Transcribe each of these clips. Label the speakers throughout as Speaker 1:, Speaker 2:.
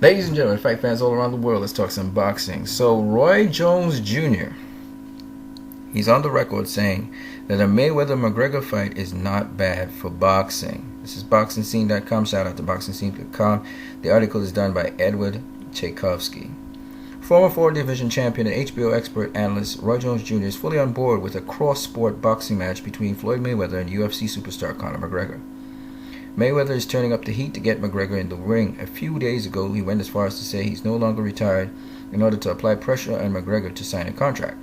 Speaker 1: Ladies and gentlemen, fight fans all around the world, let's talk some boxing. So Roy Jones Jr., he's on the record saying that a Mayweather-McGregor fight is not bad for boxing. This is BoxingScene.com. Shout out to BoxingScene.com. The article is done by Edward Tchaikovsky. Former four-division champion and HBO expert analyst Roy Jones Jr. is fully on board with a cross-sport boxing match between Floyd Mayweather and UFC superstar Conor McGregor. Mayweather is turning up the heat to get McGregor in the ring. A few days ago, he went as far as to say he's no longer retired in order to apply pressure on McGregor to sign a contract.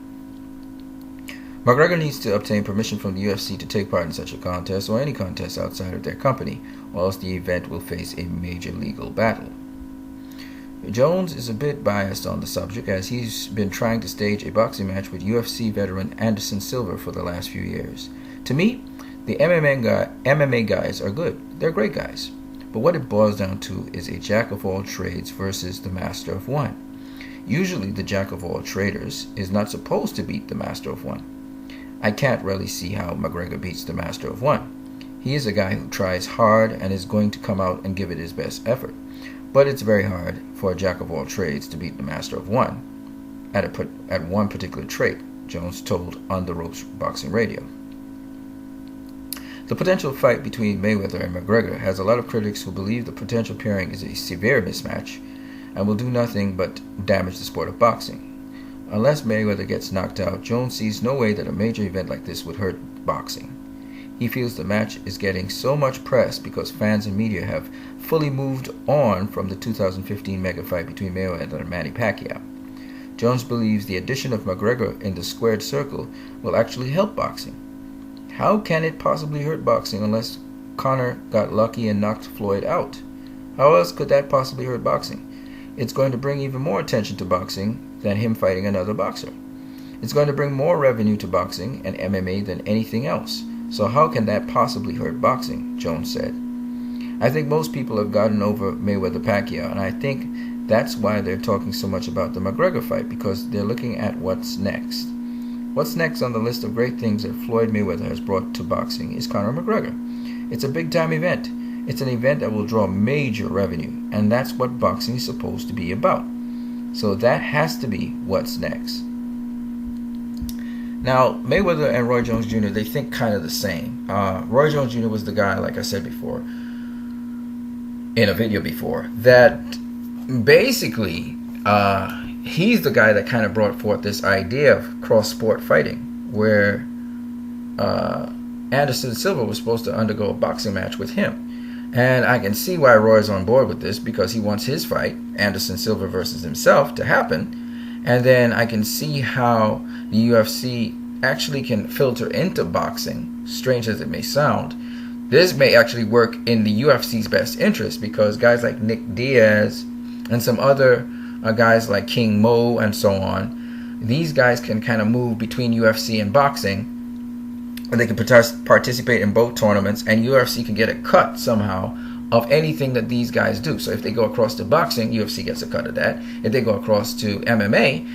Speaker 1: McGregor needs to obtain permission from the UFC to take part in such a contest or any contest outside of their company, or else the event will face a major legal battle. Jones is a bit biased on the subject, as he's been trying to stage a boxing match with UFC veteran Anderson Silva for the last few years. To me, the MMA guys are good. They're great guys. But what it boils down to is a jack of all trades versus the master of one. Usually the jack of all traders is not supposed to beat the master of one. I can't really see how McGregor beats the master of one. He is a guy who tries hard and is going to come out and give it his best effort. But it's very hard for a jack of all trades to beat the master of one at one particular trait, Jones told On the Ropes Boxing Radio. The potential fight between Mayweather and McGregor has a lot of critics who believe the potential pairing is a severe mismatch and will do nothing but damage the sport of boxing. Unless Mayweather gets knocked out, Jones sees no way that a major event like this would hurt boxing. He feels the match is getting so much press because fans and media have fully moved on from the 2015 mega fight between Mayweather and Manny Pacquiao. Jones believes the addition of McGregor in the squared circle will actually help boxing. How can it possibly hurt boxing unless Conor got lucky and knocked Floyd out? How else could that possibly hurt boxing? It's going to bring even more attention to boxing than him fighting another boxer. It's going to bring more revenue to boxing and MMA than anything else. So how can that possibly hurt boxing? Jones said. I think most people have gotten over Mayweather-Pacquiao, and I think that's why they're talking so much about the McGregor fight, because they're looking at what's next. What's next on the list of great things that Floyd Mayweather has brought to boxing is Conor McGregor. It's a big-time event. It's an event that will draw major revenue, and that's what boxing is supposed to be about. So that has to be what's next. Now, Mayweather and Roy Jones Jr., they think kind of the same. Roy Jones Jr. was the guy, like I said before, in a video before, that basically he's the guy that kind of brought forth this idea of cross-sport fighting, where Anderson Silva was supposed to undergo a boxing match with him. And I can see why Roy's on board with this, because he wants his fight, Anderson Silva versus himself, to happen. And then I can see how the UFC actually can filter into boxing, strange as it may sound. This may actually work in the UFC's best interest, because guys like Nick Diaz and some other guys like King Mo and so on, these guys can kind of move between UFC and boxing, and they can participate in both tournaments, and UFC can get a cut somehow of anything that these guys do. So if they go across to boxing, UFC gets a cut of that. If they go across to MMA,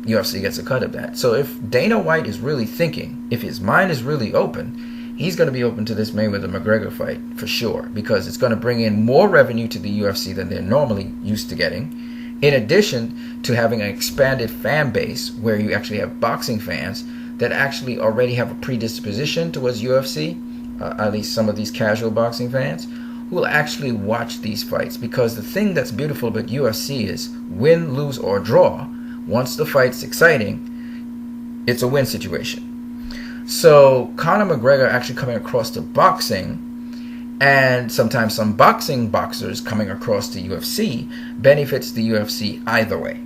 Speaker 1: UFC gets a cut of that. So if Dana White is really thinking, if his mind is really open, he's going to be open to this Mayweather-McGregor fight for sure, because it's going to bring in more revenue to the UFC than they're normally used to getting, in addition to having an expanded fan base where you actually have boxing fans that actually already have a predisposition towards UFC, at least some of these casual boxing fans, who will actually watch these fights. Because the thing that's beautiful about UFC is win, lose, or draw. Once the fight's exciting, it's a win situation. So Conor McGregor actually coming across to boxing, and sometimes some boxing boxers coming across to UFC, benefits the UFC either way.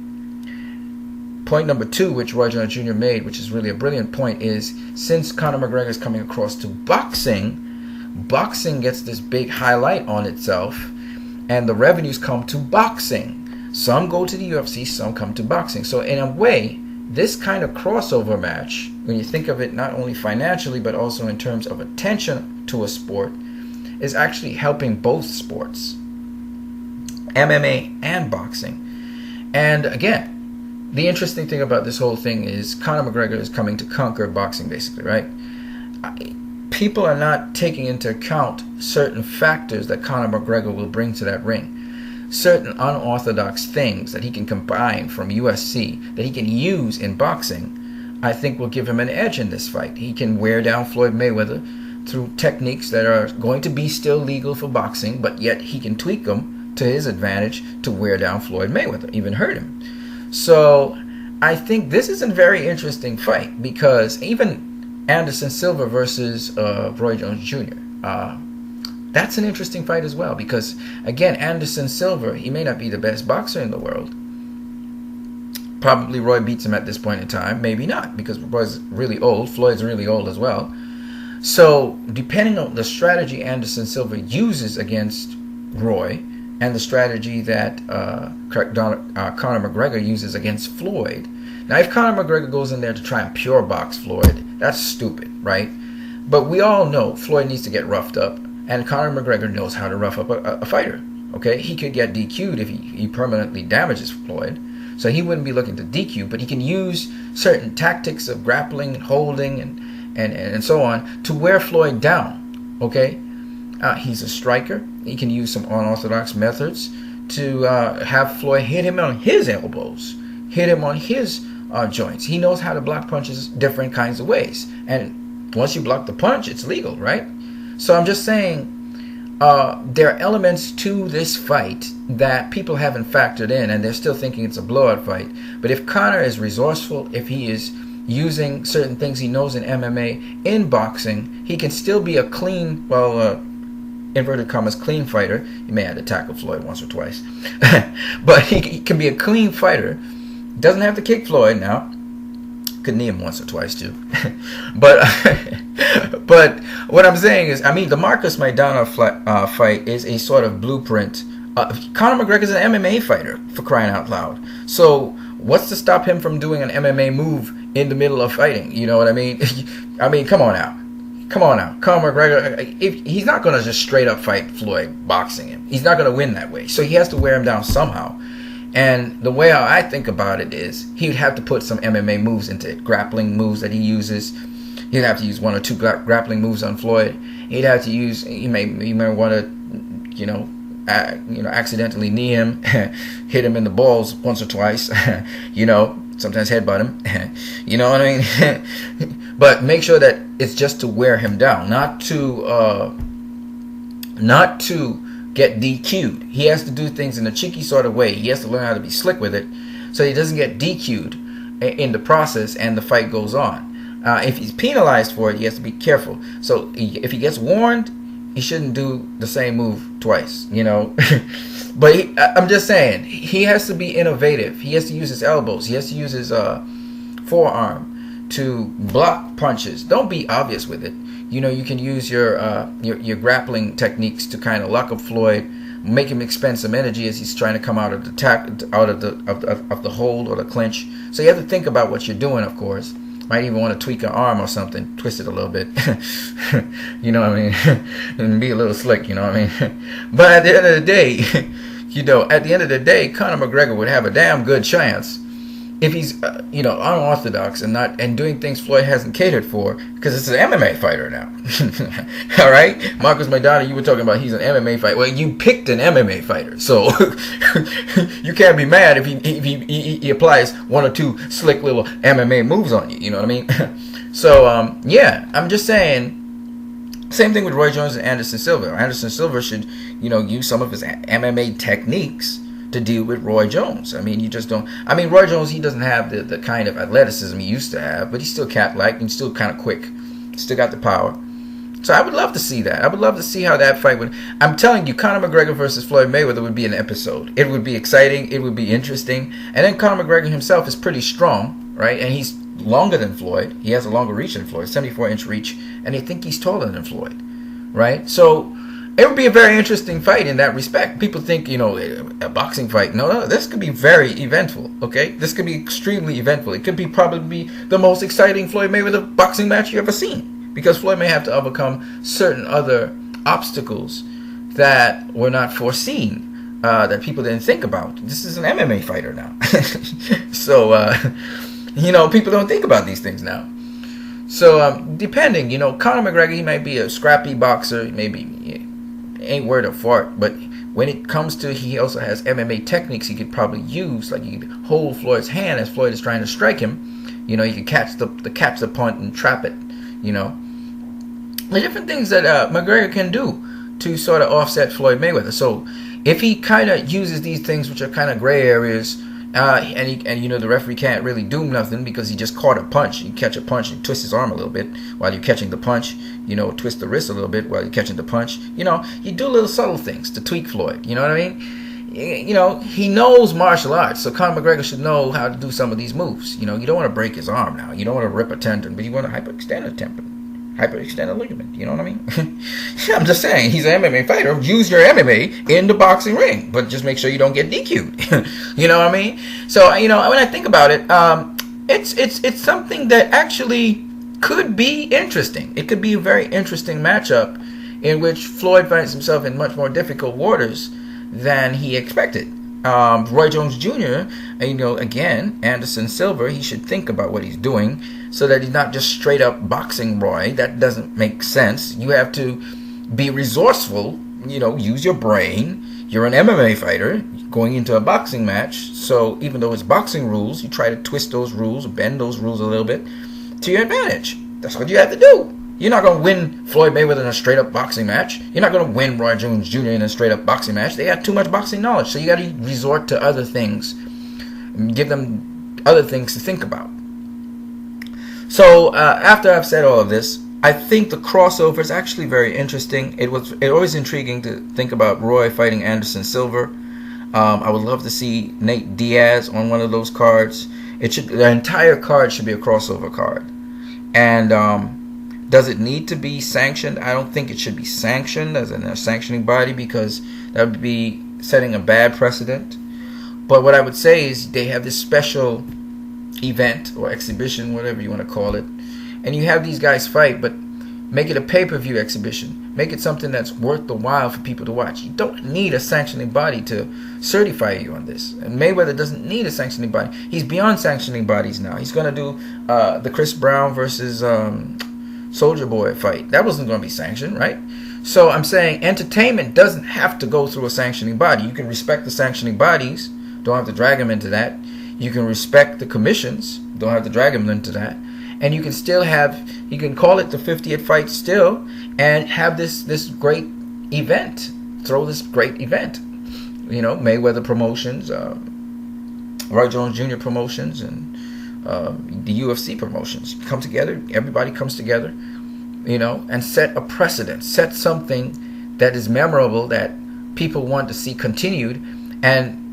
Speaker 1: Point number 2, which Roy Jones Jr. made, which is really a brilliant point, is since Conor McGregor is coming across to boxing, boxing gets this big highlight on itself, and the revenues come to boxing. Some go to the UFC, some come to boxing. So in a way, this kind of crossover match, when you think of it not only financially but also in terms of attention to a sport, is actually helping both sports, MMA and boxing. And again, the interesting thing about this whole thing is Conor McGregor is coming to conquer boxing, basically, right? People are not taking into account certain factors that Conor McGregor will bring to that ring. certain unorthodox things that he can combine from UFC that he can use in boxing, I think will give him an edge in this fight. He can wear down Floyd Mayweather through techniques that are going to be still legal for boxing, but yet he can tweak them to his advantage to wear down Floyd Mayweather, even hurt him. So I think this is a very interesting fight, because even Anderson Silva versus Roy Jones Jr., that's an interesting fight as well, because again, Anderson Silva, he may not be the best boxer in the world. Probably Roy beats him at this point in time. Maybe not, because Roy's really old. Floyd's really old as well. So depending on the strategy Anderson Silva uses against Roy and the strategy that Conor McGregor uses against Floyd. Now, if Conor McGregor goes in there to try and pure box Floyd, that's stupid, right? But we all know Floyd needs to get roughed up, and Conor McGregor knows how to rough up a fighter. Okay, he could get DQ'd if he permanently damages Floyd. So he wouldn't be looking to DQ, but he can use certain tactics of grappling, holding, and so on to wear Floyd down. Okay, he's a striker. He can use some unorthodox methods to have Floyd hit him on his elbows, hit him on his joints. He knows how to block punches different kinds of ways. And once you block the punch, it's legal, right? So I'm just saying, there are elements to this fight that people haven't factored in, and they're still thinking it's a blowout fight. But if Conor is resourceful, if he is using certain things he knows in MMA in boxing, he can still be a clean, inverted commas, clean fighter. He may have to tackle Floyd once or twice, but he can be a clean fighter. Doesn't have to kick Floyd now. Could knee him once or twice too. but what I'm saying is, I mean, the Marcus Maidana fight is a sort of blueprint. Conor McGregor is an MMA fighter, for crying out loud. So what's to stop him from doing an MMA move in the middle of fighting? You know what I mean? I mean, come on now. Conor McGregor, if he's not going to just straight up fight Floyd boxing him. He's not going to win that way. So he has to wear him down somehow. And the way I think about it is, he would have to put some MMA moves into it, grappling moves that he uses. He'd have to use one or two grappling moves on Floyd. He'd have to use. He may want to, accidentally knee him, hit him in the balls once or twice. Sometimes headbutt him. You know what I mean? But make sure that it's just to wear him down, not to get DQ'd. He has to do things in a cheeky sort of way. He has to learn how to be slick with it, so he doesn't get DQ'd in the process and the fight goes on. If he's penalized for it, he has to be careful. So if he gets warned, he shouldn't do the same move twice, But I'm just saying, he has to be innovative. He has to use his elbows. He has to use his forearm to block punches. Don't be obvious with it. You can use your grappling techniques to kind of lock up Floyd, make him expend some energy as he's trying to come out of the hold or the clinch. So you have to think about what you're doing, of course. Might even want to tweak an arm or something, twist it a little bit. You know what I mean? And be a little slick, you know what I mean? But at the end of the day, Conor McGregor would have a damn good chance if he's unorthodox and doing things Floyd hasn't catered for, because it's an MMA fighter now. All right, Marcus Maidana, you were talking about he's an MMA fighter. Well, you picked an MMA fighter, so you can't be mad if he applies one or two slick little MMA moves on you. You know what I mean? So I'm just saying. Same thing with Roy Jones and Anderson Silva. Anderson Silva should use some of his MMA techniques to deal with Roy Jones. I mean, you just don't. I mean, Roy Jones, he doesn't have the kind of athleticism he used to have, but he's still cat-like and still kind of quick. Still got the power. So I would love to see that. I would love to see how that fight would. I'm telling you, Conor McGregor versus Floyd Mayweather would be an episode. It would be exciting. It would be interesting. And then Conor McGregor himself is pretty strong, right? And he's longer than Floyd. He has a longer reach than Floyd, 74-inch reach, and they think he's taller than Floyd, right? So it would be a very interesting fight in that respect. People think, a boxing fight. No, this could be very eventful, okay? This could be extremely eventful. It could probably be the most exciting Floyd Mayweather boxing match you've ever seen, because Floyd may have to overcome certain other obstacles that were not foreseen, that people didn't think about. This is an MMA fighter now. So, people don't think about these things now. So, depending, Conor McGregor, he might be a scrappy boxer, maybe ain't worth a fart, but when it comes to, he also has MMA techniques he could probably use. Like, he could hold Floyd's hand as Floyd is trying to strike him. You know, he could catch the punt and trap it. You know, the different things that McGregor can do to sort of offset Floyd Mayweather. So if he kind of uses these things, which are kind of gray areas, and you know, the referee can't really do nothing because he just caught a punch. You catch a punch, you twist his arm a little bit while you're catching the punch. You know, twist the wrist a little bit while you're catching the punch. You know, you do little subtle things to tweak Floyd. You know what I mean? You know, he knows martial arts, so Conor McGregor should know how to do some of these moves. You know, you don't want to break his arm now. You don't want to rip a tendon, but you want to hyperextend a tendon, hyperextend a ligament. You know what I mean? I'm just saying, he's an MMA fighter. Use your MMA in the boxing ring, but just make sure you don't get DQ'd. You know what I mean? So, you know, when I think about it, it's something that actually could be interesting. It could be a very interesting matchup in which Floyd finds himself in much more difficult waters than he expected. Roy Jones Jr., you know, again, Anderson Silva, he should think about what he's doing so that he's not just straight up boxing Roy. That doesn't make sense. You have to be resourceful, you know, use your brain. You're an MMA fighter going into a boxing match, so even though it's boxing rules, you try to twist those rules, bend those rules a little bit to your advantage. That's what you have to do. You're not going to win Floyd Mayweather in a straight-up boxing match. You're not going to win Roy Jones Jr. in a straight-up boxing match. They got too much boxing knowledge, so you got to resort to other things, give them other things to think about. So after I've said all of this, I think the crossover is actually very interesting. It always intriguing to think about Roy fighting Anderson Silva. I would love to see Nate Diaz on one of those cards. The entire card should be a crossover card. And does it need to be sanctioned? I don't think it should be sanctioned as a sanctioning body, because that would be setting a bad precedent. But what I would say is they have this special event or exhibition, whatever you want to call it, and you have these guys fight, but make it a pay-per-view exhibition. Make it something that's worth the while for people to watch. You don't need a sanctioning body to certify you on this. And Mayweather doesn't need a sanctioning body. He's beyond sanctioning bodies now. He's going to do the Chris Brown versus Soldier Boy fight. That wasn't going to be sanctioned, right? So I'm saying entertainment doesn't have to go through a sanctioning body. You can respect the sanctioning bodies. Don't have to drag them into that. You can respect the commissions. Don't have to drag them into that. And you can still you can call it the 50th fight still, and have this great event. Throw this great event. You know, Mayweather Promotions, Roy Jones Jr. Promotions, and the UFC promotions come together. Everybody comes together, you know, and set a precedent. Set something that is memorable, that people want to see continued. And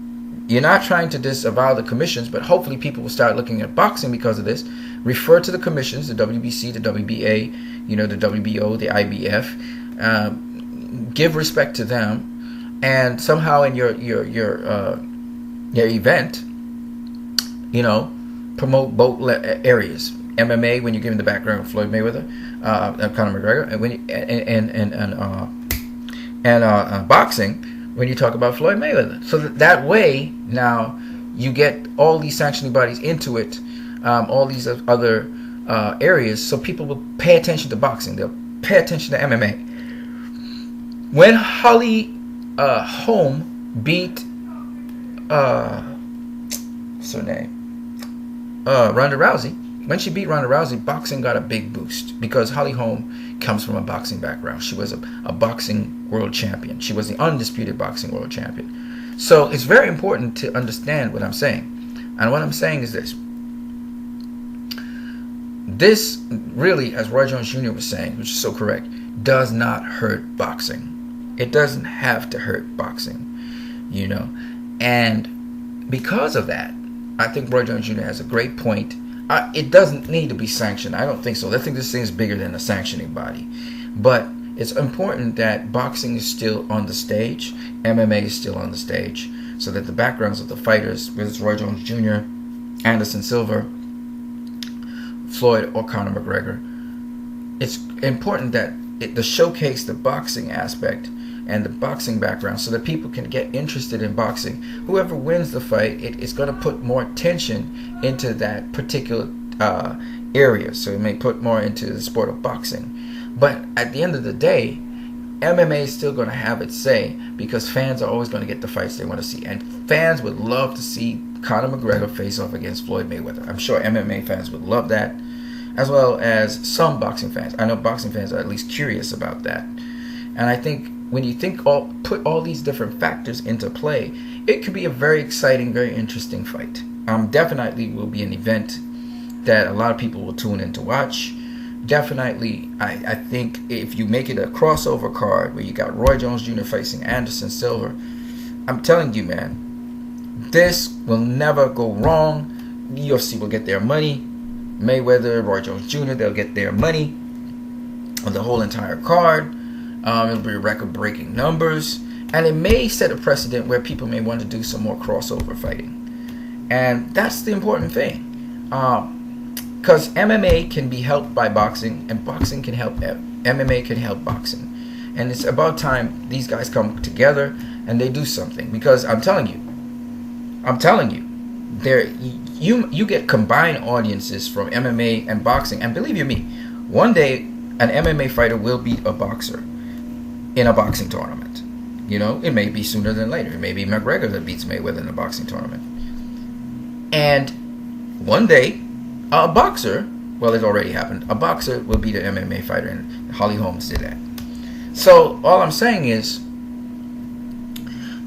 Speaker 1: you're not trying to disavow the commissions, but hopefully people will start looking at boxing because of this. Refer to the commissions, the WBC, the WBA, you know, the WBO, the IBF. Give respect to them, and somehow in your event, you know, promote both areas. MMA, when you're giving the background of Floyd Mayweather, Conor McGregor, and boxing, when you talk about Floyd Mayweather. So that way, now you get all these sanctioning bodies into it, all these other areas, so people will pay attention to boxing. They'll pay attention to MMA. When Holly Holm beat what's her name? Ronda Rousey. When she beat Ronda Rousey, boxing got a big boost because Holly Holm comes from a boxing background. She was a boxing world champion. She was the undisputed boxing world champion. So it's very important to understand what I'm saying. And what I'm saying is this. This really, as Roy Jones Jr. was saying, which is so correct, does not hurt boxing. It doesn't have to hurt boxing, you know. And because of that, I think Roy Jones Jr. has a great point. It doesn't need to be sanctioned. I don't think so. I think this thing is bigger than a sanctioning body. But it's important that boxing is still on the stage, MMA is still on the stage, so that the backgrounds of the fighters, whether it's Roy Jones Jr., Anderson Silva, Floyd, or Conor McGregor, it's important that the showcase the boxing aspect and the boxing background so that people can get interested in boxing. Whoever wins the fight, it's going to put more attention into that particular area. So it may put more into the sport of boxing. But at the end of the day, MMA is still going to have its say because fans are always going to get the fights they want to see. And fans would love to see Conor McGregor face off against Floyd Mayweather. I'm sure MMA fans would love that, as well as some boxing fans. I know boxing fans are at least curious about that. And I think when you put all these different factors into play, it could be a very exciting, very interesting fight. Definitely will be an event that a lot of people will tune in to watch. Definitely, I think if you make it a crossover card where you got Roy Jones Jr. facing Anderson Silva, I'm telling you, man, this will never go wrong. UFC will get their money. Mayweather, Roy Jones Jr., they'll get their money on the whole entire card. It'll be record-breaking numbers. And it may set a precedent where people may want to do some more crossover fighting. And that's the important thing. Because MMA can be helped by boxing, and boxing can help MMA can help boxing. And it's about time these guys come together and they do something. Because I'm telling you, you get combined audiences from MMA and boxing. And believe you me, one day an MMA fighter will beat a boxer in a boxing tournament. You know, it may be sooner than later. It may be McGregor that beats Mayweather in a boxing tournament. And one day, a boxer, well, it already happened, a boxer will beat an MMA fighter, and Holly Holmes did that. So all I'm saying is,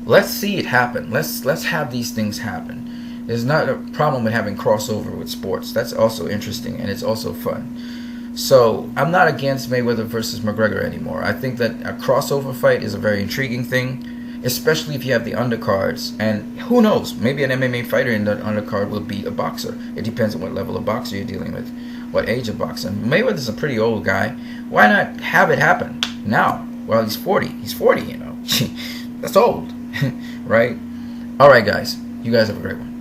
Speaker 1: let's see it happen. Let's have these things happen. There's not a problem with having crossover with sports. That's also interesting, and it's also fun. So I'm not against Mayweather versus McGregor anymore. I think that a crossover fight is a very intriguing thing, especially if you have the undercards. And who knows, maybe an MMA fighter in that undercard will beat a boxer. It depends on what level of boxer you're dealing with, what age of boxer. Mayweather's a pretty old guy. Why not have it happen now? Well, he's 40. He's 40, you know. That's old, right? All right, guys. You guys have a great one.